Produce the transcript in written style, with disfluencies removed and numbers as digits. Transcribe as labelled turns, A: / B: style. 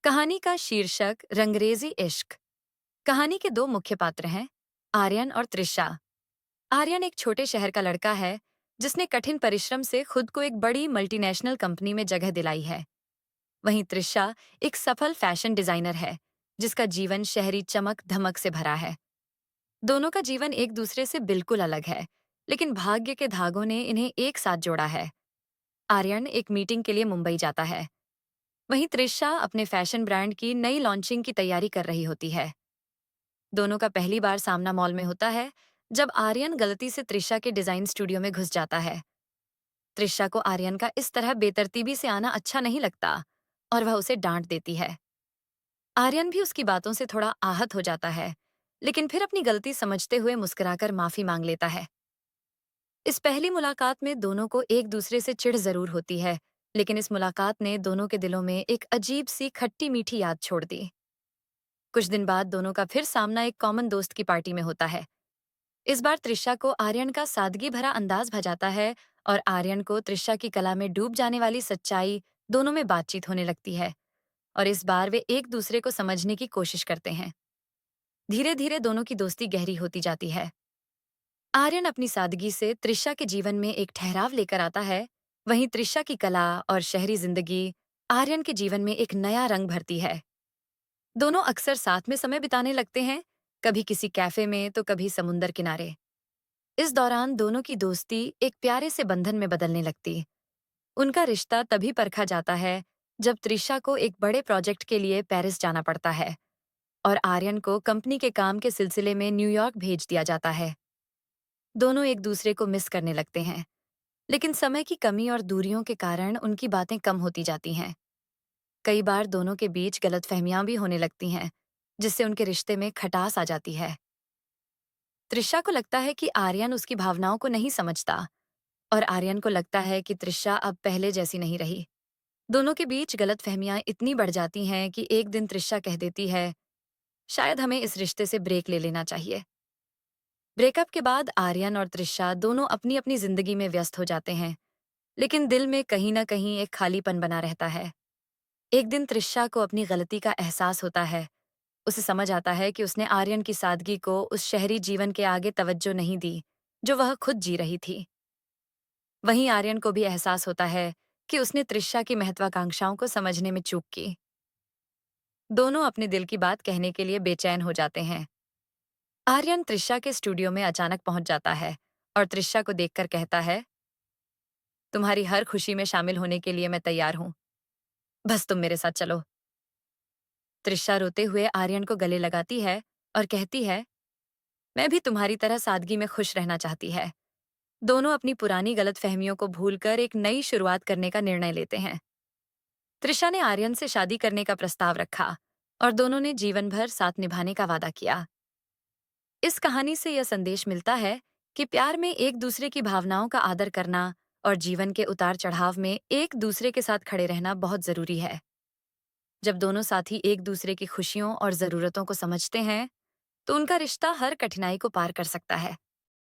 A: कहानी का शीर्षक रंगरेजी इश्क। कहानी के दो मुख्य पात्र हैं, आर्यन और त्रिशा। आर्यन एक छोटे शहर का लड़का है जिसने कठिन परिश्रम से खुद को एक बड़ी मल्टीनेशनल कंपनी में जगह दिलाई है। वहीं त्रिशा एक सफल फैशन डिजाइनर है जिसका जीवन शहरी चमक धमक से भरा है। दोनों का जीवन एक दूसरे से बिल्कुल अलग है, लेकिन भाग्य के धागों ने इन्हें एक साथ जोड़ा है। आर्यन एक मीटिंग के लिए मुंबई जाता है। वहीं त्रिशा अपने फैशन ब्रांड की नई लॉन्चिंग की तैयारी कर रही होती है। दोनों का पहली बार सामना मॉल में होता है, जब आर्यन गलती से त्रिशा के डिजाइन स्टूडियो में घुस जाता है। त्रिशा को आर्यन का इस तरह बेतरतीबी से आना अच्छा नहीं लगता और वह उसे डांट देती है। आर्यन भी उसकी बातों से थोड़ा आहत हो जाता है, लेकिन फिर अपनी गलती समझते हुए मुस्कुराकर माफी मांग लेता है। इस पहली मुलाकात में दोनों को एक दूसरे से चिढ़ जरूर होती है, लेकिन इस मुलाकात ने दोनों के दिलों में एक अजीब सी खट्टी मीठी याद छोड़ दी। कुछ दिन बाद दोनों का फिर सामना एक कॉमन दोस्त की पार्टी में होता है। इस बार त्रिशा को आर्यन का सादगी भरा अंदाज भजाता है और आर्यन को त्रिशा की कला में डूब जाने वाली सच्चाई। दोनों में बातचीत होने लगती है और इस बार वे एक दूसरे को समझने की कोशिश करते हैं। धीरे धीरे दोनों की दोस्ती गहरी होती जाती है। आर्यन अपनी सादगी से त्रिशा के जीवन में एक ठहराव लेकर आता है, वहीं त्रिशा की कला और शहरी जिंदगी आर्यन के जीवन में एक नया रंग भरती है। दोनों अक्सर साथ में समय बिताने लगते हैं, कभी किसी कैफे में तो कभी समुंदर किनारे। इस दौरान दोनों की दोस्ती एक प्यारे से बंधन में बदलने लगती। उनका रिश्ता तभी परखा जाता है जब त्रिशा को एक बड़े प्रोजेक्ट के लिए पेरिस जाना पड़ता है और आर्यन को कंपनी के काम के सिलसिले में न्यूयॉर्क भेज दिया जाता है। दोनों एक दूसरे को मिस करने लगते हैं, लेकिन समय की कमी और दूरियों के कारण उनकी बातें कम होती जाती हैं। कई बार दोनों के बीच गलतफहमियां भी होने लगती हैं, जिससे उनके रिश्ते में खटास आ जाती है। त्रिशा को लगता है कि आर्यन उसकी भावनाओं को नहीं समझता और आर्यन को लगता है कि त्रिशा अब पहले जैसी नहीं रही। दोनों के बीच गलतफहमियां इतनी बढ़ जाती हैं कि एक दिन त्रिशा कह देती है, शायद हमें इस रिश्ते से ब्रेक ले लेना चाहिए। ब्रेकअप के बाद आर्यन और त्रिशा दोनों अपनी अपनी जिंदगी में व्यस्त हो जाते हैं, लेकिन दिल में कहीं ना कहीं एक खालीपन बना रहता है। एक दिन त्रिशा को अपनी गलती का एहसास होता है। उसे समझ आता है कि उसने आर्यन की सादगी को उस शहरी जीवन के आगे तवज्जो नहीं दी जो वह खुद जी रही थी। वहीं आर्यन को भी एहसास होता है कि उसने त्रिशा की महत्वाकांक्षाओं को समझने में चूक की। दोनों अपने दिल की बात कहने के लिए बेचैन हो जाते हैं। आर्यन त्रिशा के स्टूडियो में अचानक पहुंच जाता है और त्रिशा को देखकर कहता है, तुम्हारी हर खुशी में शामिल होने के लिए मैं तैयार हूं, बस तुम मेरे साथ चलो। त्रिशा रोते हुए आर्यन को गले लगाती है और कहती है, मैं भी तुम्हारी तरह सादगी में खुश रहना चाहती है। दोनों अपनी पुरानी गलतफहमियों को भूलकर एक नई शुरुआत करने का निर्णय लेते हैं। त्रिशा ने आर्यन से शादी करने का प्रस्ताव रखा और दोनों ने जीवन भर साथ निभाने का वादा किया। इस कहानी से यह संदेश मिलता है कि प्यार में एक दूसरे की भावनाओं का आदर करना और जीवन के उतार चढ़ाव में एक दूसरे के साथ खड़े रहना बहुत जरूरी है। जब दोनों साथी एक दूसरे की खुशियों और जरूरतों को समझते हैं, तो उनका रिश्ता हर कठिनाई को पार कर सकता है।